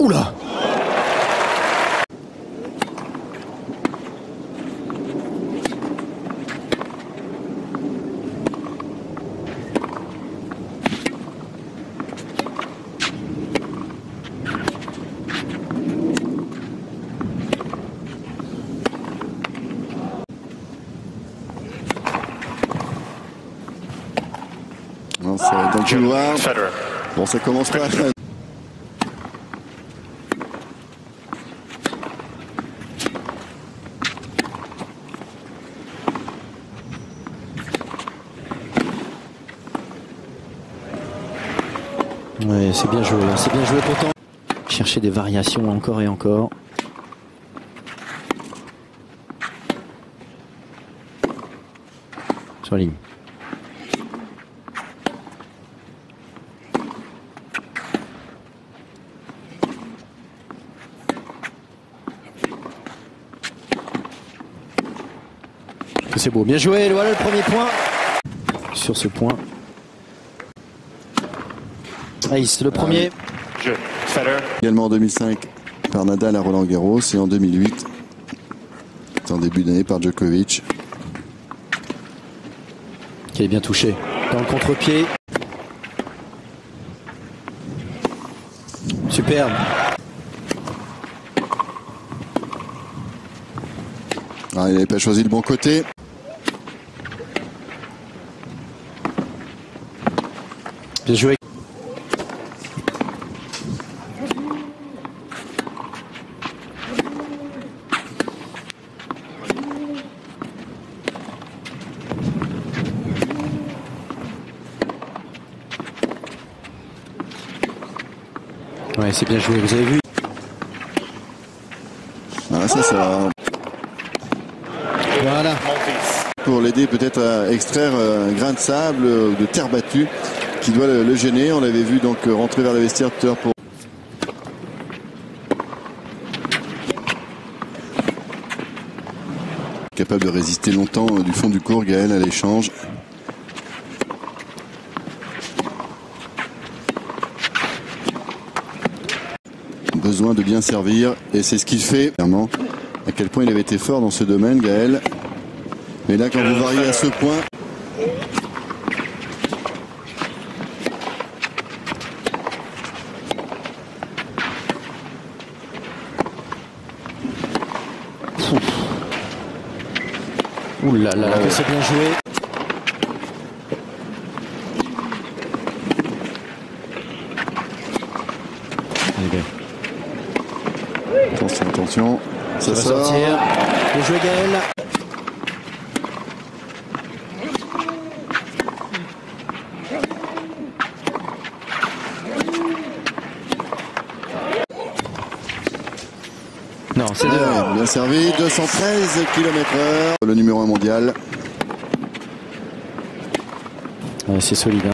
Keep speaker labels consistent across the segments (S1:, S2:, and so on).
S1: Oula!
S2: Non, ça va être dans le couloir. Bon, ça commence pas.
S1: Ouais, c'est bien joué, c'est bien joué pourtant. Chercher des variations encore et encore. Sur la ligne. C'est beau, bien joué, voilà le premier point. Sur ce point. Ace, le premier.
S2: Également en 2005 par Nadal à Roland-Garros et en 2008, en début d'année, par Djokovic.
S1: Qui est bien touché dans le contre-pied. Superbe.
S2: Ah, il n'avait pas choisi le bon côté.
S1: Bien joué. Ouais, c'est bien joué, vous avez vu.
S2: Ah, ça.
S1: Voilà.
S2: Pour l'aider peut-être à extraire un grain de sable ou de terre battue qui doit le gêner. On l'avait vu donc rentrer vers le vestiaire tout à l'heure pour... Capable de résister longtemps du fond du court, Gaël, à l'échange. Besoin de bien servir et c'est ce qu'il fait. Clairement, à quel point il avait été fort dans ce domaine, Gaël. Mais là, quand vous variez à ce point...
S1: Ouh là là, que c'est bien joué.
S2: Attention, ça
S1: va
S2: sort.
S1: sortir. Bien joué Gaël. Non, c'est dehors.
S2: Bien servi, 213 km/h. Le numéro 1 mondial.
S1: Ouais, c'est solide. Hein.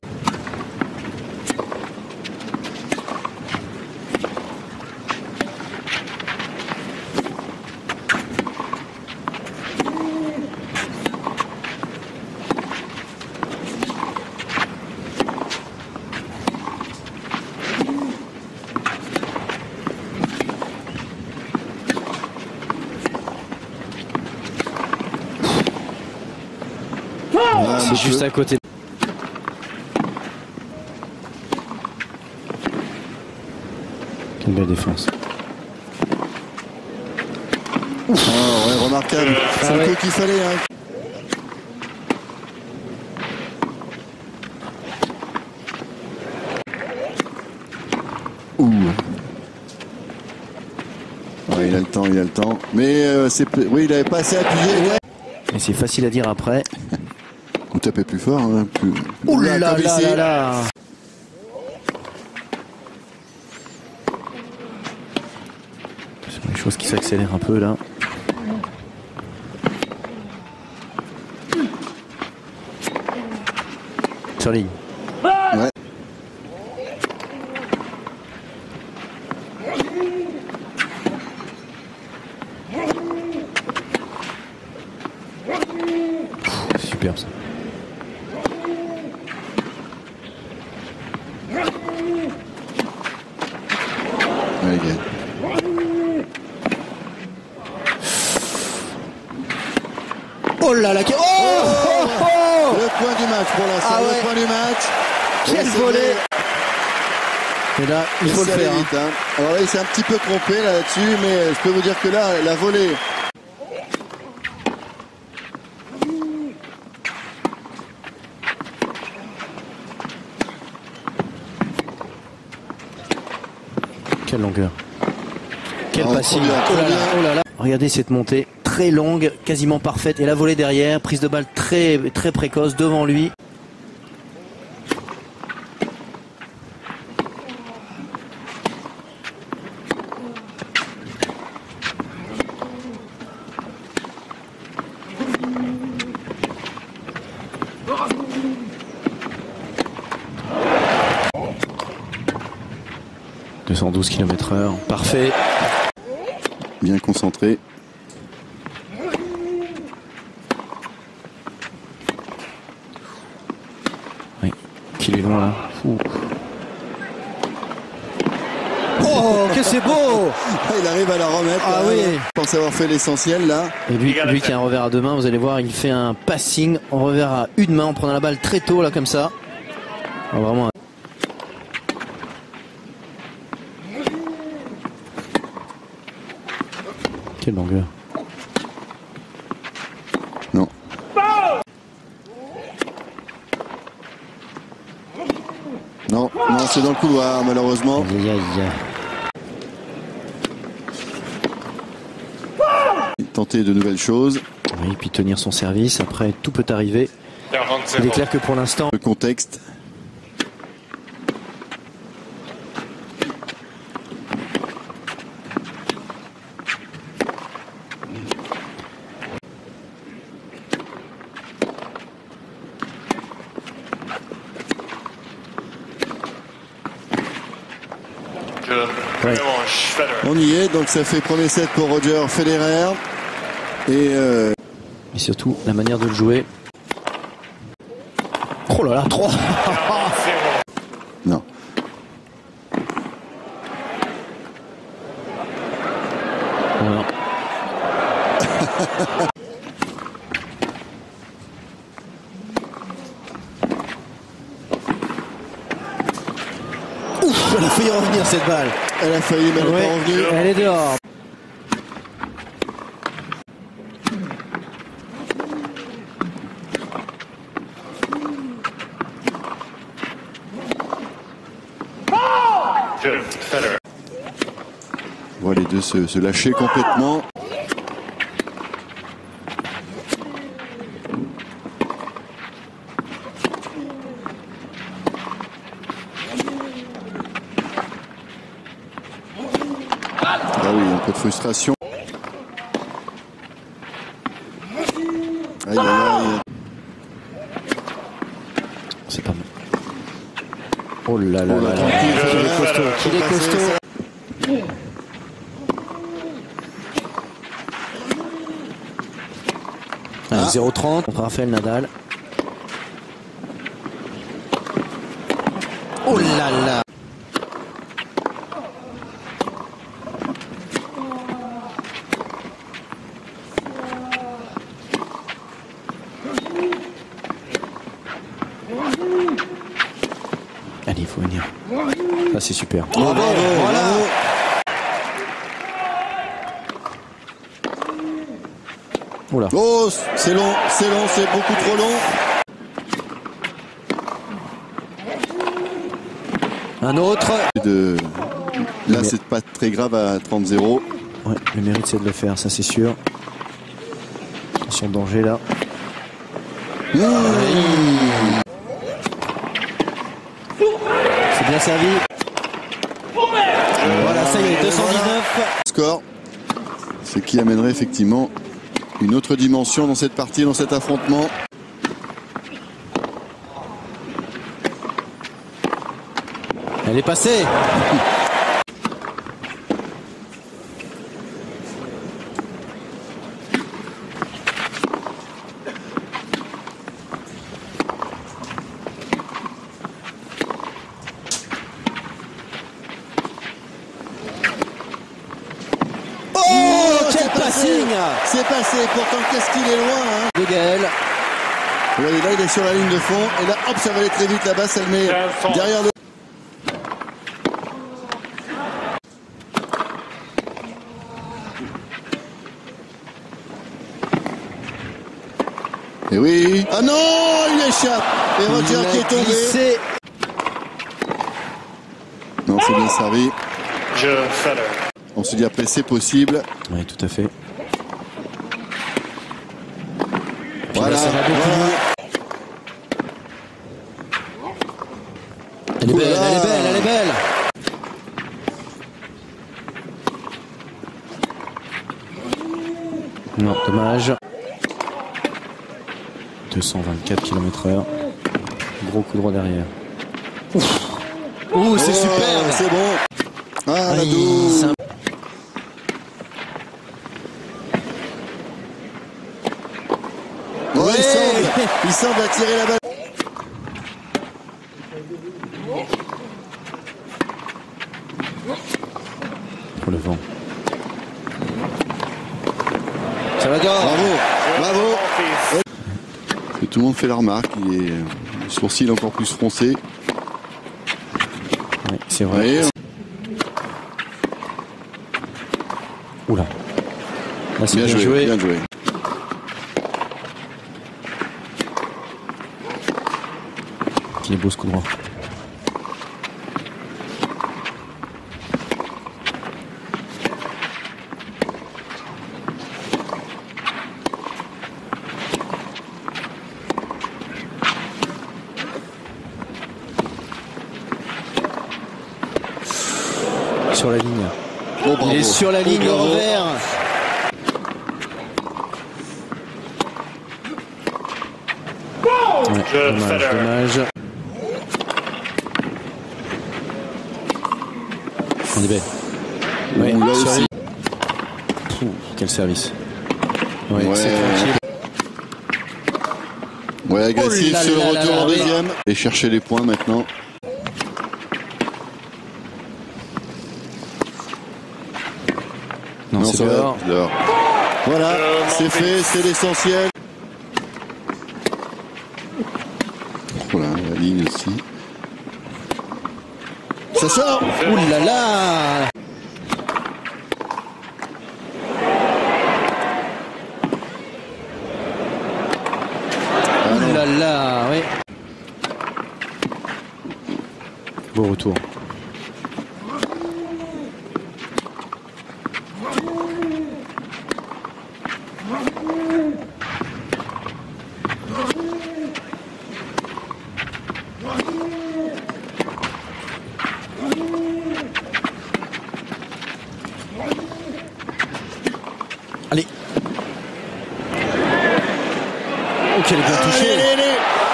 S1: C'est juste à côté. Quelle belle défense.
S2: Oh, ouais, remarquable. C'est le coup qu'il fallait. Hein. Ouh. Ouais, il a le temps. Mais oui, il n'avait pas assez appuyé. Ouais.
S1: Et c'est facile à dire après.
S2: Vous tapez plus fort. Hein, plus...
S1: Ouh là là là là. C'est des choses qui s'accélèrent un peu là. Sur ligne.
S2: Ouais.
S1: Superbe ça.
S2: Ouais,
S1: là là. Oh, oh, oh.
S2: Le point du match pour l'instant.
S1: Ah ouais.
S2: Le point du match.
S1: Quel volet. Et là, il faut le faire.
S2: Vite, hein. Alors là, il s'est un petit peu trompé là-dessus, mais je peux vous dire que là, la volée.
S1: Quelle longueur. Quel
S2: Oh,
S1: passing.
S2: trop bien, trop bien.
S1: Oh là là. Regardez cette montée très longue, quasiment parfaite. Et la volée derrière, prise de balle très, très précoce devant lui. « 212 km/h, parfait. »
S2: Bien concentré.
S1: Oui, qu'il est loin là. Ouh. Oh, que c'est beau!
S2: Il arrive à la remettre.
S1: Ah oui.
S2: Je pense avoir fait l'essentiel là.
S1: Et lui qui a un revers à deux mains, vous allez voir, il fait un passing en revers à une main en prenant la balle très tôt là comme ça. Alors, vraiment. Quelle longueur.
S2: Non. Non, non, c'est dans le couloir malheureusement.
S1: Aïe, aïe, aïe.
S2: Tenter de nouvelles choses.
S1: Oui, puis tenir son service. Après, tout peut arriver. Il est clair que pour l'instant.
S2: Le contexte.
S1: Ouais.
S2: On y est, donc ça fait premier set pour Roger Federer. Et
S1: surtout, la manière de le jouer. Oh là là, 3.
S2: non.
S1: Voilà. Ouf, elle a failli revenir cette balle.
S2: Elle a failli, mais elle n'est pas revenue.
S1: Elle est dehors.
S2: On voit les deux se lâcher complètement. Ah oui, un peu de frustration. Aïe, aïe, aïe.
S1: C'est pas bon. Oh là là
S2: Oh là
S1: là
S2: là.
S1: là. Qu'il est costaud, qu'il est costaud. Allez, 0-30 contre Rafael Nadal. Oh là là. Allez, il faut venir. Ça, c'est super.
S2: Bravo,
S1: Voilà.
S2: bravo.
S1: Oula.
S2: Oh, c'est long, c'est beaucoup trop long.
S1: Un autre.
S2: Là, c'est pas très grave à 30-0.
S1: Ouais, le mérite, c'est de le faire, ça, c'est sûr. Attention, danger là. C'est bien servi. Voilà, ça y est, 219.
S2: Score. Ce qui amènerait effectivement une autre dimension dans cette partie, dans cet affrontement.
S1: Elle est passée. passing.
S2: C'est passé, pourtant qu'est-ce qu'il est loin hein.
S1: De Gaël.
S2: Oui, là il est sur la ligne de fond et là hop ça va aller très vite là-bas, ça le met derrière le... Et oui. Ah non, il échappe. Et Roger qui est tombé.
S1: Glissé.
S2: Non, c'est bien servi.
S3: Joe Fetter.
S2: On se dit après c'est possible.
S1: Oui, tout à fait.
S2: Voilà.
S1: Ça va beaucoup
S2: Voilà.
S1: Elle est belle, elle est belle, elle est belle. Non, dommage. 224 km/h. Gros coup droit derrière. Ouf. Ouh, c'est superbe.
S2: C'est bon. Ah, la
S1: Oui,
S2: douce.
S1: c'est un-
S2: Ouais,
S1: Ouais.
S2: il semble attirer la balle.
S1: Pour le vent. Salvador.
S2: Bravo, bravo.
S3: Offense.
S2: Et tout le monde fait la remarque. Il est le sourcil encore plus froncé.
S1: Ouais, c'est vrai.
S2: Ouais.
S1: Oula. Là, c'est
S2: Bien
S1: bien
S2: joué,
S1: joué.
S2: bien joué.
S1: Il est beau ce coup droit. Sur la ligne.
S2: Bon, bravo.
S1: Il est sur la ligne, le
S2: Bravo.
S1: revers. Ouais,
S3: Joe
S1: dommage,
S3: Fetter.
S1: dommage. On est belle. Ouais,
S2: Ouh, là
S1: sur la
S2: aussi.
S1: ligne. Pouh, quel service. Ouais,
S2: Ouais.
S1: c'est tranquille.
S2: Ouais, agressif
S1: Oh là
S2: sur le
S1: là là
S2: retour
S1: là,
S2: en
S1: oui.
S2: deuxième. Et chercher les points maintenant.
S1: Non, c'est
S2: ça va,
S1: dehors.
S2: dehors. Voilà, c'est fait, c'est l'essentiel. Voilà, la ligne aussi. Ça sort.
S1: Ouh là là.
S2: Ah
S1: Ouh
S2: non.
S1: là là, oui. Beau retour. Allez. Oh, qu'elle est bien touchée.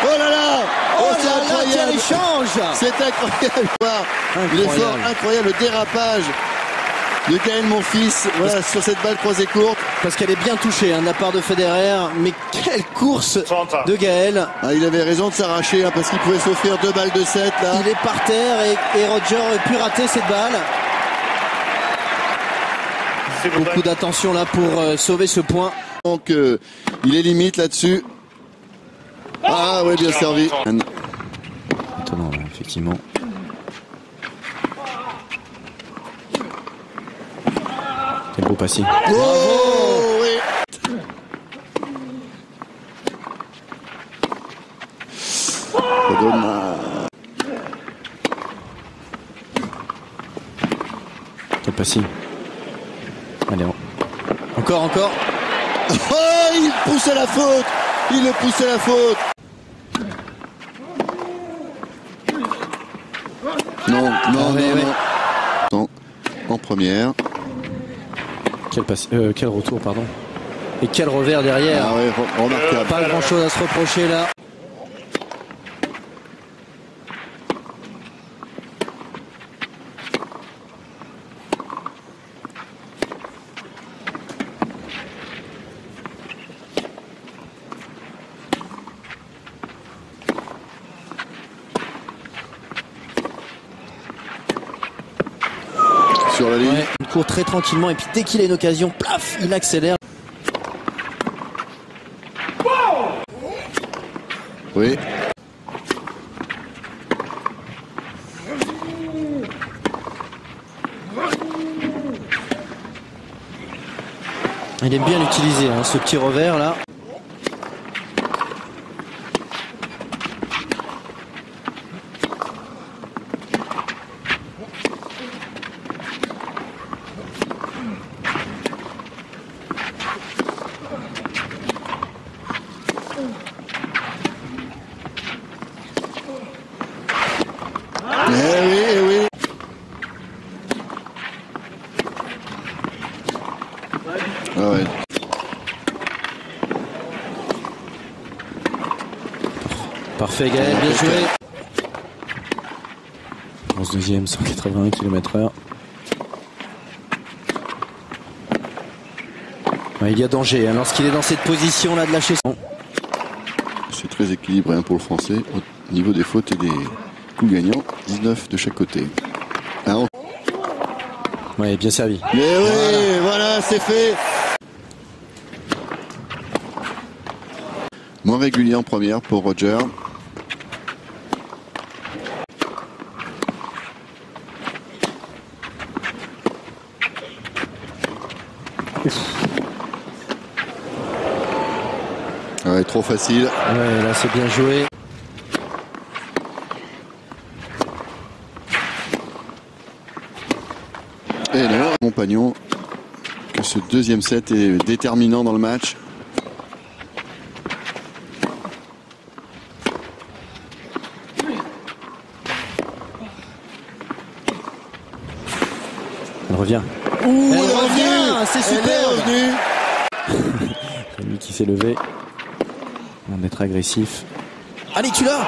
S2: Oh là là.
S1: Oh
S2: c'est
S1: là là, quel
S2: incroyable.
S1: échange.
S2: C'est incroyable.
S1: Incroyable.
S2: L'effort incroyable, le dérapage de Gaël Monfils. Voilà, sur cette balle croisée courte.
S1: Parce qu'elle est bien touchée hein, de la part de Federer. Mais quelle course de Gaël.
S2: Ah, il avait raison de s'arracher hein, parce qu'il pouvait s'offrir 2 balles de 7 là.
S1: Il est par terre et Roger aurait pu rater cette balle. Beaucoup d'attention là pour sauver ce point.
S2: Donc il est limite là-dessus. Ah ouais, bien servi.
S1: Étonnant là, effectivement. Quel beau passing.
S2: Oh oui. Ça donne
S1: Quel passing. Allez, encore, encore.
S2: Oh, il pousse à la faute. Il le pousse à la faute. Non, non,
S1: Ah,
S2: non,
S1: ouais, ouais.
S2: non. En première.
S1: Quel retour, pardon. Et quel revers derrière.
S2: Ah ouais, remarquable.
S1: Pas grand chose à se reprocher là.
S2: Sur la ligne.
S1: Ouais, il court très tranquillement et puis dès qu'il a une occasion, plaf, il accélère.
S2: Oui.
S1: Il aime bien l'utiliser, hein, ce petit revers là.
S2: Eh oui, eh oui. Ah ouais.
S1: Parfait Gaël, bien joué. 11e, 181 km/h. Ouais, il y a danger hein, lorsqu'il est dans cette position là de lâcher son.
S2: C'est très équilibré hein, pour le français. Au niveau des fautes et des coups gagnants, 19 de chaque côté. Alors,
S1: Ouais, bien servi.
S2: mais oui, voilà, c'est fait. Moins régulier en première pour Roger. Ouais, trop facile.
S1: Ouais, là c'est bien joué.
S2: Et là, compagnon, que ce deuxième set est déterminant dans le match.
S1: Elle revient.
S2: Ouh,
S1: Elle revient, c'est super.
S2: Elle est revenue.
S1: Rémi qui s'est levé. On va être agressif. Allez, tu l'as.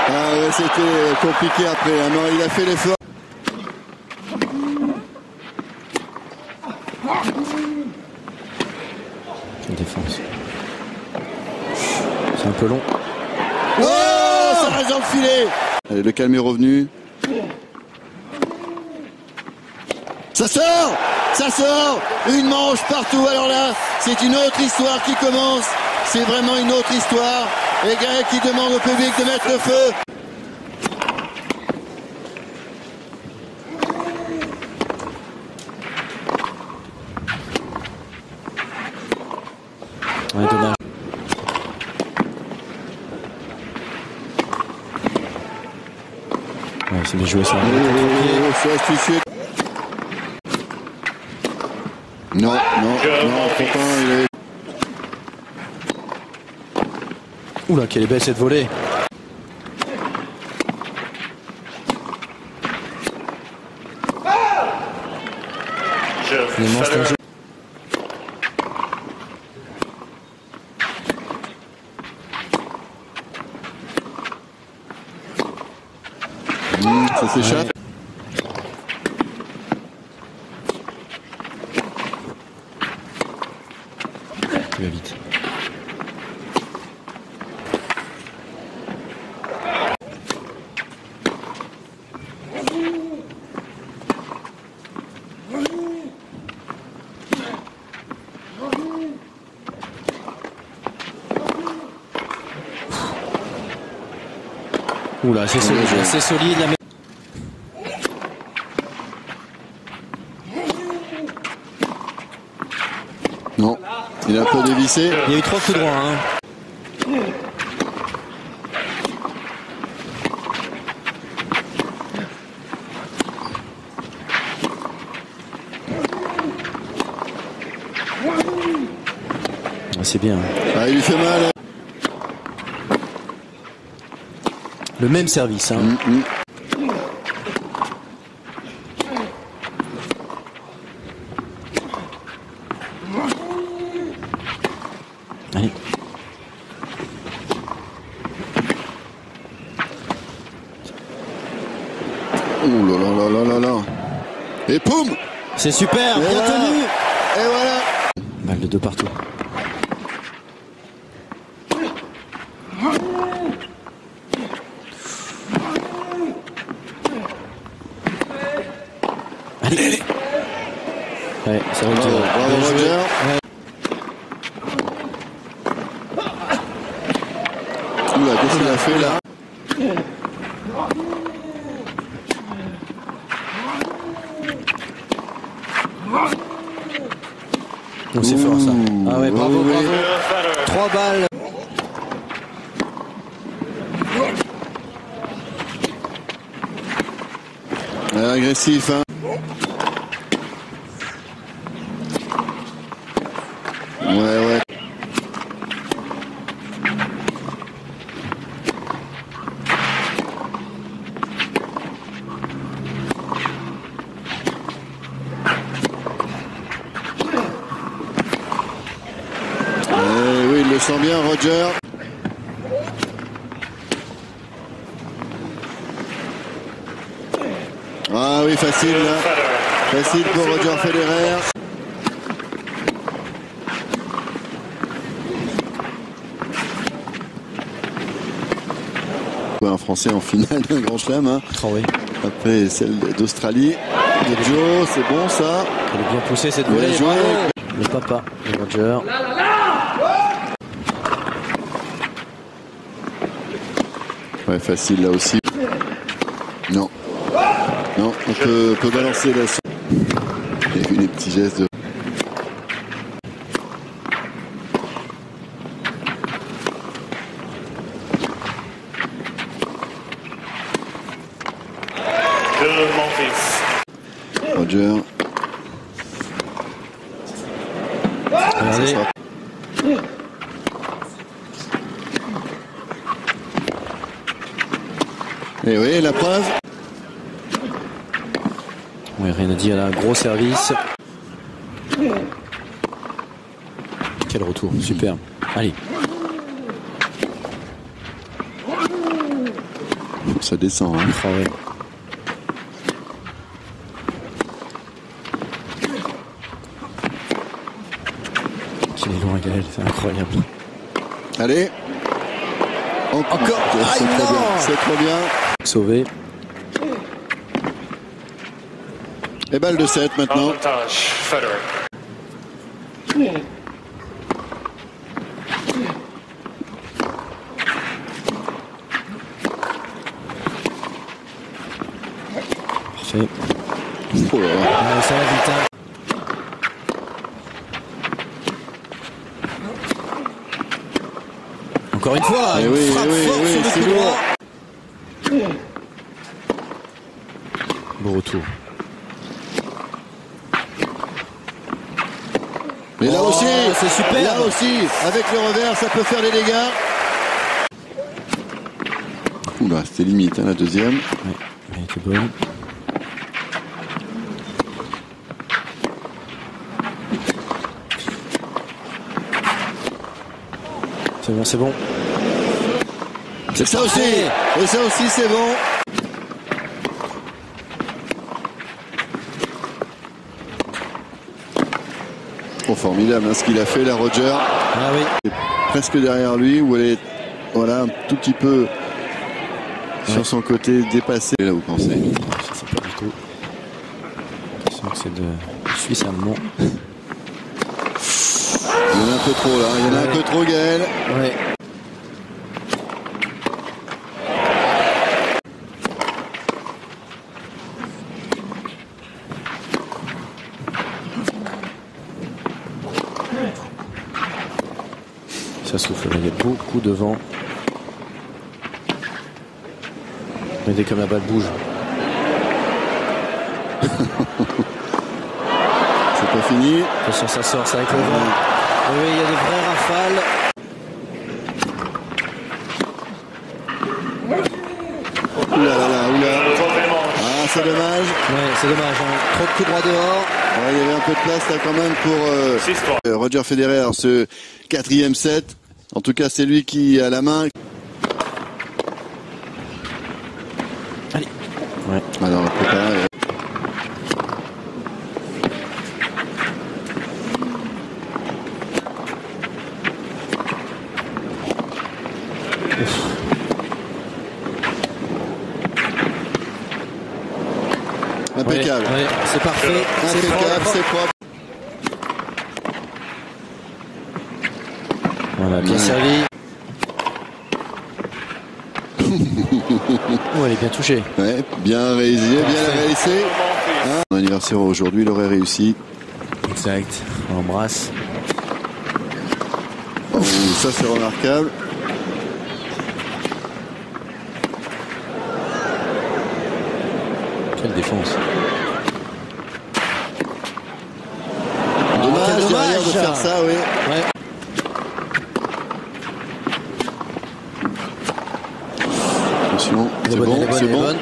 S2: Ah ouais, c'était compliqué après. Hein. Non, il a fait l'effort.
S1: Quelle défense. C'est un peu long.
S2: Oh, ça reste dans le filet. Allez, le calme est revenu. Ça sort. Ça sort. Une manche partout. Alors là, c'est une autre histoire qui commence. C'est vraiment une autre histoire. Et Gaël qui demande au public de mettre le feu.
S1: Ouais, dommage. Ouais, c'est bien joué ça.
S2: C'est astucieux. Non, non, non, pourtant il est...
S1: Oula, quelle est belle cette volée. Finalement, c'est un jeu.
S2: Ça s'échappe.
S1: Ouais. Tu vas vite. Oula, c'est solide, c'est solide. La...
S2: Non, il a un peu dévissé.
S1: Il y a eu 3 coups droits. Hein. Ah, c'est bien.
S2: Ah, il lui fait mal.
S1: Le même service. Hein. Allez.
S2: Oh là là là là là là. Et poum.
S1: C'est super, bien
S2: voilà.
S1: tenu.
S2: Et voilà.
S1: Balle de 2 partout. Allez. Ouais, ça va
S2: Bravo, bravo Roger.
S1: Ouais.
S2: a fait là.
S1: Donc c'est fort ça. Ah ouais, bravo,
S2: oui, oui.
S1: bravo. 3 balles.
S2: Agressif, hein. Ouais. Oui, il le sent bien, Roger. Ah oui, facile là. Facile pour Roger Federer. Un Français en finale d'un grand chelem. Hein.
S1: Oh oui.
S2: Après celle d'Australie. De Joe, c'est bon ça.
S1: Elle est bien poussée cette volée.
S2: Bien joué.
S1: Le papa de Roger.
S2: Ouais, facile là aussi. Non. Non, on peut balancer là. Il y a eu les petits gestes de... Roger.
S1: Regardez.
S2: Et oui, la preuve.
S1: Oui, rien à dire là, gros service. Quel retour, super. Allez.
S2: Ça descend. Hein.
S1: Oh, ouais. Qu'il est loin, Gaël, c'est incroyable.
S2: Allez. Encore. C'est trop bien. C'est trop bien.
S1: Sauvé.
S2: Et balle de 7 maintenant.
S3: Avantage, Federer.
S1: Parfait.
S2: Oh là là.
S1: Ça va vite, hein. Encore une fois,
S2: Eh
S1: une
S2: oui,
S1: frappe
S2: eh oui,
S1: forte
S2: eh oui,
S1: sur le
S2: c'est
S1: coup
S2: lourd.
S1: droit. Beau retour.
S2: Mais là
S1: Oh,
S2: aussi,
S1: c'est super.
S2: là aussi, avec le revers, ça peut faire des dégâts. Oula, c'était limite, hein, la deuxième.
S1: Ouais, elle était bonne. C'est bon, c'est bon.
S2: C'est ça aussi. Et ça aussi, c'est bon. Oh, formidable, hein, ce qu'il a fait, là, Roger.
S1: Ah oui.
S2: Presque derrière lui, où elle est, voilà, un tout petit peu sur son côté dépassé. Là, vous pensez?
S1: Je sais pas du tout. Je sens que c'est de Suisse allemand.
S2: Il y en a un peu trop, là. Il y en a un peu trop, Gaël.
S1: Ouais. Ça souffle, il y a beaucoup de vent. Regardez comme la balle bouge.
S2: C'est pas fini.
S1: Attention, ça sort, ça avec le vent. Et oui, il y a des vraies rafales.
S2: Oula, oula. Ah, c'est dommage.
S1: Ouais, c'est dommage, hein. Trop de coups droits dehors.
S2: Ouais, il y avait un peu de place là quand même pour Roger Federer. Alors, ce 4e set. En tout cas, c'est lui qui a la main.
S1: Allez. Ouais.
S2: Alors, peut pas. Impeccable.
S1: Ouais, c'est parfait. C'est
S2: Impeccable,
S1: propre.
S2: c'est propre.
S1: Voilà, bien
S2: Ouais.
S1: servi. Oh, elle est bien touchée.
S2: Ouais, bien réalisé, bien réalisé. Hein, son anniversaire aujourd'hui, il aurait réussi.
S1: Exact. On l'embrasse.
S2: Oh, ça c'est remarquable.
S1: Quelle défense.
S2: Dommage,
S1: quel
S2: derrière
S1: dommage.
S2: de faire ça, oui.
S1: Ouais.
S2: Attention,
S1: Elle est
S2: c'est
S1: bonne,
S2: bon,
S1: elle est bonne,
S2: c'est
S1: elle est
S2: bon.
S1: bonne.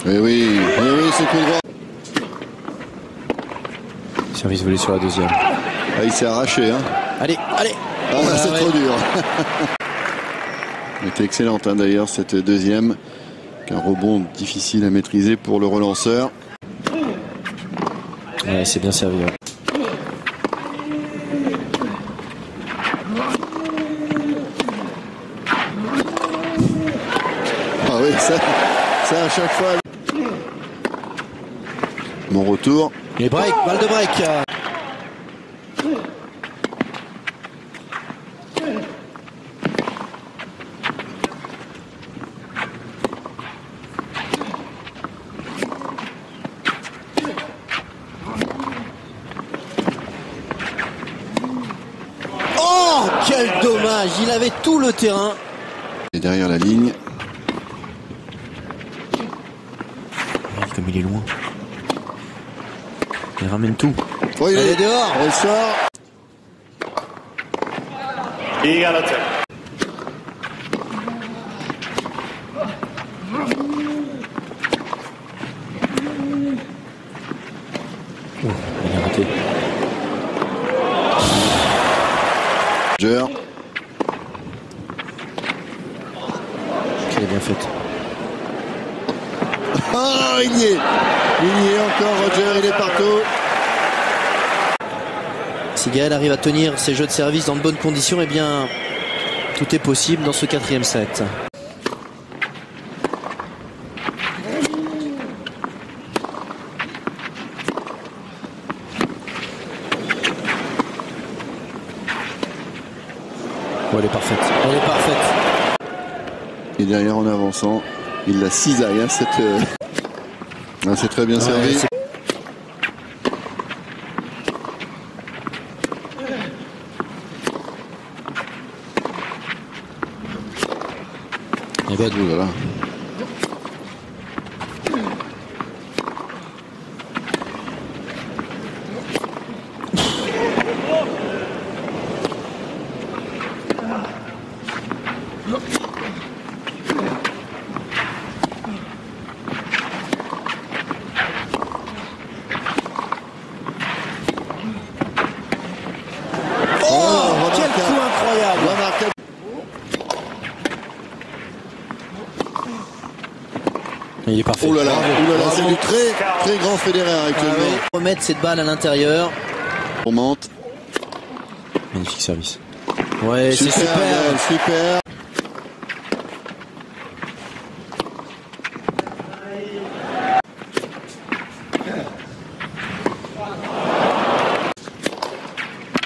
S2: Oui, c'est coup droit.
S1: Service volé sur la deuxième.
S2: Ah, il s'est arraché, hein.
S1: Allez.
S2: Ah, c'est
S1: ouais.
S2: trop dur. Elle était excellente, hein, d'ailleurs, cette deuxième. Un rebond difficile à maîtriser pour le relanceur.
S1: Ouais, c'est bien servi. Ouais.
S2: Ah oui, ça à chaque fois. Mon retour.
S1: Les breaks, balle de break. Oh, quel dommage. Il avait tout le terrain.
S2: Et derrière la ligne.
S1: Comme il est loin. Il ramène tout.
S2: Oh, il
S1: Elle est dehors.
S2: Elle sort.
S3: Égalité.
S1: Oh, il a raté.
S2: Roger.
S1: Qu'elle est bien faite.
S2: Ah, il y est. Il y est encore, Roger, il est partout.
S1: Si Gaël arrive à tenir ses jeux de service dans de bonnes conditions, eh bien, tout est possible dans ce quatrième set. Oh, elle est parfaite. Elle est parfaite.
S2: Et derrière, en avançant, il la cisaille, hein, cette... Ah, c'est très bien servi.
S1: c'est-
S2: Et ben, voilà.
S1: Oh, quel
S2: remarquable.
S1: coup incroyable.
S2: Remarquable.
S1: Il est parfait.
S2: Oh là là,
S1: Bravo.
S2: c'est du très très grand Federer
S1: Ah
S2: actuellement.
S1: ouais. Remettre cette balle à l'intérieur.
S2: On monte.
S1: Magnifique service. Ouais, c'est
S2: Super,
S1: super.
S2: Gaël, super.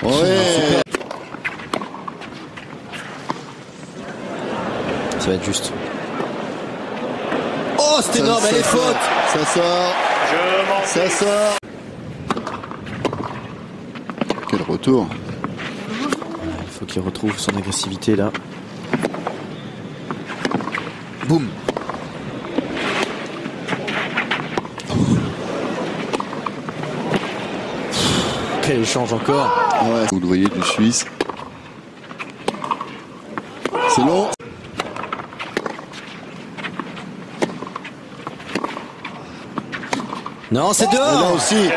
S2: Ouais.
S1: Ça va être juste. Oh, c'est
S2: Ça-
S1: énorme, elle
S2: ça
S1: est
S2: sort.
S1: faute.
S2: Ça sort,
S3: Je m'en
S2: ça sort. Quel retour.
S1: Il faut qu'il retrouve son agressivité là. Boum. Quel échange encore.
S2: Ouais, vous le voyez du Suisse. C'est long.
S1: Non, c'est
S2: Et là
S1: dehors.
S2: aussi.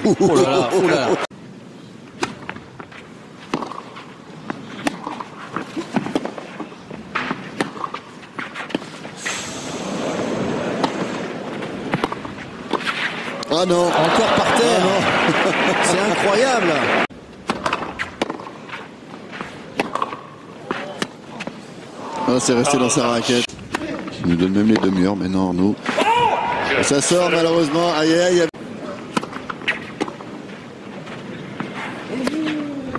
S1: Oh là là, oh là là.
S2: Ah non.
S1: Encore par terre. C'est incroyable.
S2: Ah, c'est resté dans sa raquette. Il nous donne même les demi-heures maintenant, Arnaud. Et ça sort malheureusement. Aïe aïe.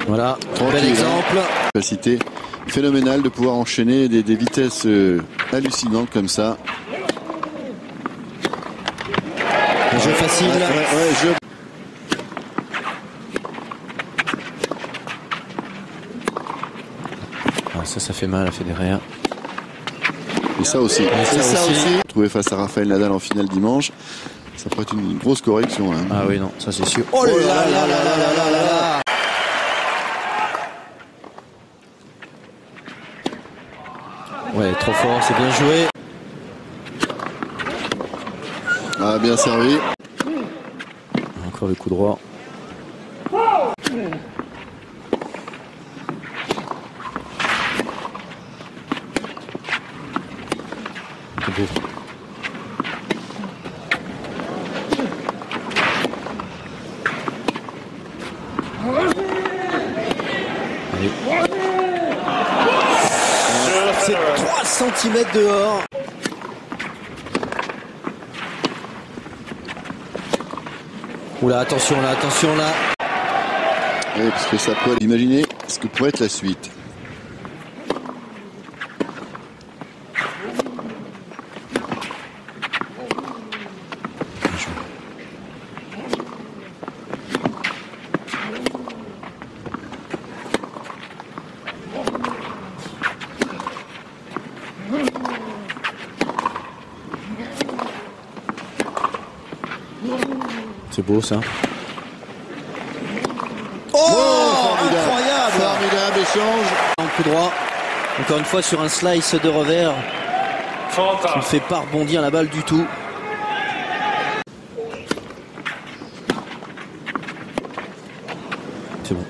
S1: Voilà,
S2: Tranquille,
S1: bel exemple.
S2: Capacité phénoménale de pouvoir enchaîner des vitesses hallucinantes comme ça.
S1: Un jeu facile.
S2: Ouais,
S1: Ah, ça fait mal à Federer.
S2: Et ça aussi.
S1: Et ça aussi.
S2: Trouvé face à Rafael Nadal en finale dimanche. Ça pourrait être une grosse correction. Hein.
S1: Ah oui, non, ça c'est sûr. Oh là là là là là là là. Ouais, trop fort, c'est bien joué.
S2: Ah, bien servi.
S1: Encore le coup droit. C'est beau. Allez. C'est 3 cm dehors. Oula, attention là, attention là.
S2: Oui, parce que ça peut imaginer ce que pourrait être la suite.
S1: C'est beau ça. Oh,
S2: formidable.
S1: incroyable.
S2: Formidable échange.
S1: En coup droit. Encore une fois sur un slice de revers. Qui ne fait pas rebondir la balle du tout. C'est bon.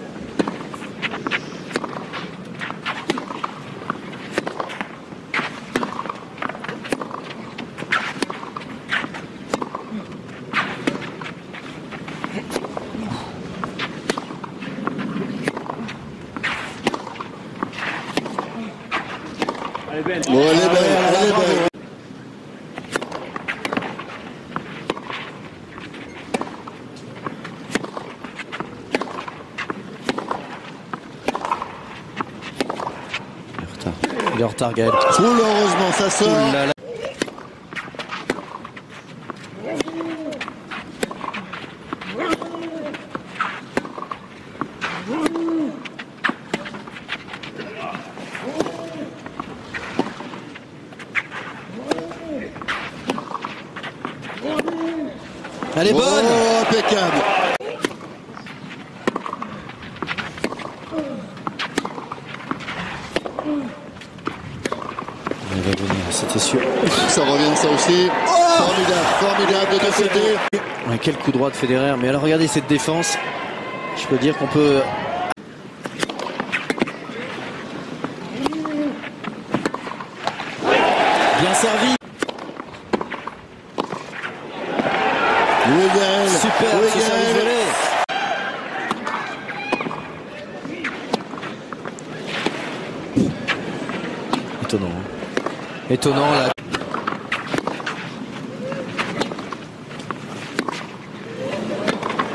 S2: Bon, elle est belle, elle est belle.
S1: Il est en retard, Gaël.
S2: Heureusement, ça sort.
S1: Ouh là là. Elle est bonne.
S2: Oh, impeccable.
S1: Elle va venir, c'était sûr.
S2: Ça revient, ça aussi. Formidable, formidable de deux côtés.
S1: Ouais, quel coup droit de Federer. Mais alors regardez cette défense. Je peux dire qu'on peut... Bien servi.
S2: Oui, Gaël.
S1: Super,
S2: Oui,
S1: ce service volé. Étonnant. Hein. Étonnant là.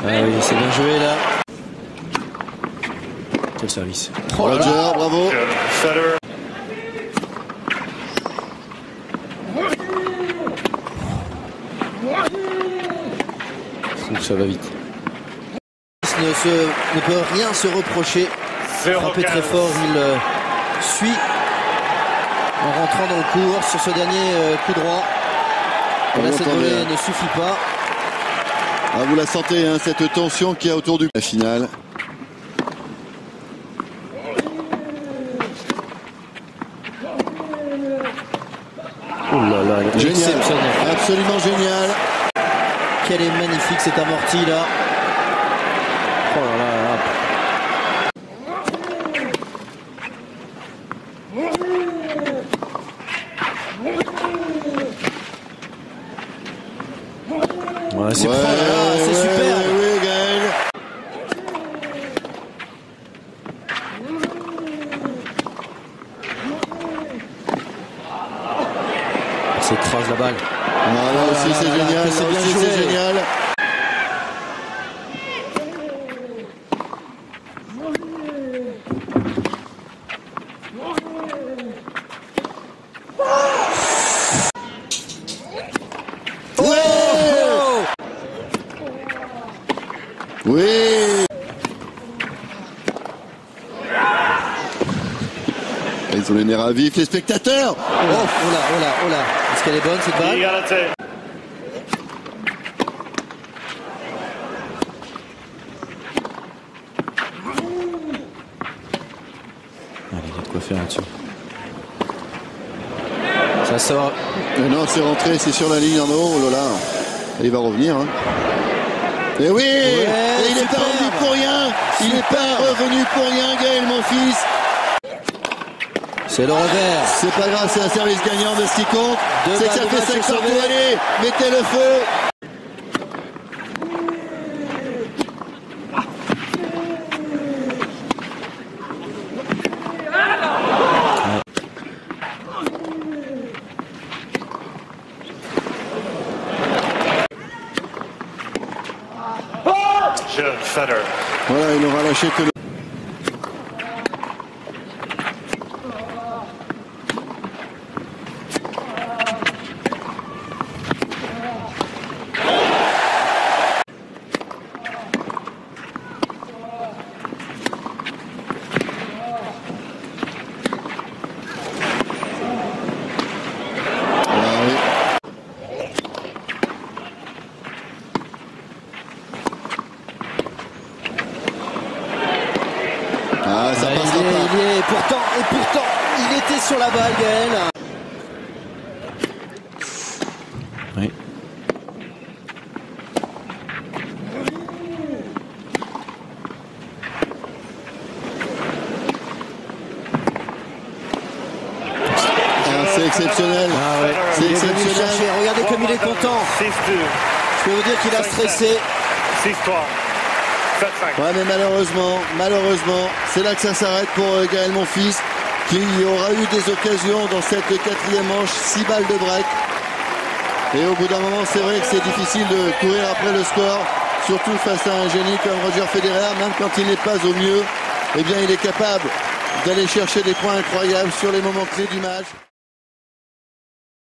S1: Ah oui, c'est bien joué là. Quel service. Oh là là.
S2: Roger, bravo.
S3: Federer.
S1: Ça va vite. Ne peut rien se reprocher. Frappé très fort, il suit en rentrant dans le cours sur ce dernier coup droit. Et là, cette volée ne suffit pas.
S2: Ah, vous la sentez, hein, cette tension qu'il y a autour du la finale.
S1: Oh là là,
S2: Génial,
S1: exceptionnel.
S2: absolument génial.
S1: Quelle est magnifique cette amortie là. Oh là là là. Ouais, c'est super.
S2: Oui, Gaël.
S1: s'écrase la balle.
S2: Voilà, aussi c'est génial,
S1: c'est bien
S2: aussi
S1: joué.
S2: c'est génial. Oui. Ils ont les nerfs à vif, les spectateurs.
S1: Oh là. Est-ce qu'elle est bonne cette balle?
S3: Égalité.
S1: Allez, il y a de quoi faire là-dessus. Ça sort.
S2: Non, c'est rentré, c'est sur la ligne en haut. Oh là là. Et il va revenir. Hein. Et oui, et il n'est pas revenu pour rien. Il n'est pas revenu pour rien, Gaël, mon fils.
S1: C'est le revers.
S2: C'est pas grave, c'est un service gagnant de ce qui compte. C'est que ça fait 5 partout.
S1: sauvé.
S2: Allez, mettez le feu.
S3: Jeune Federer.
S2: Voilà, il n'aura lâché que le... Ah, ça passera pas.
S1: Il y est. Pourtant, il était sur la balle, Gaël. Oui.
S2: C'est exceptionnel.
S1: Ah ouais.
S2: C'est
S1: Il est venu
S2: exceptionnel.
S1: chercher. Regardez comme il est content.
S3: 6-2.
S1: Je peux vous dire qu'il a stressé.
S3: 6-3. 7-5.
S2: Ouais, mais malheureusement, c'est là que ça s'arrête pour Gaël Monfils, qui aura eu des occasions dans cette quatrième manche, 6 balles de break. Et au bout d'un moment, c'est vrai que c'est difficile de courir après le score, surtout face à un génie comme Roger Federer, même quand il n'est pas au mieux, eh bien il est capable d'aller chercher des points incroyables sur les moments clés du match.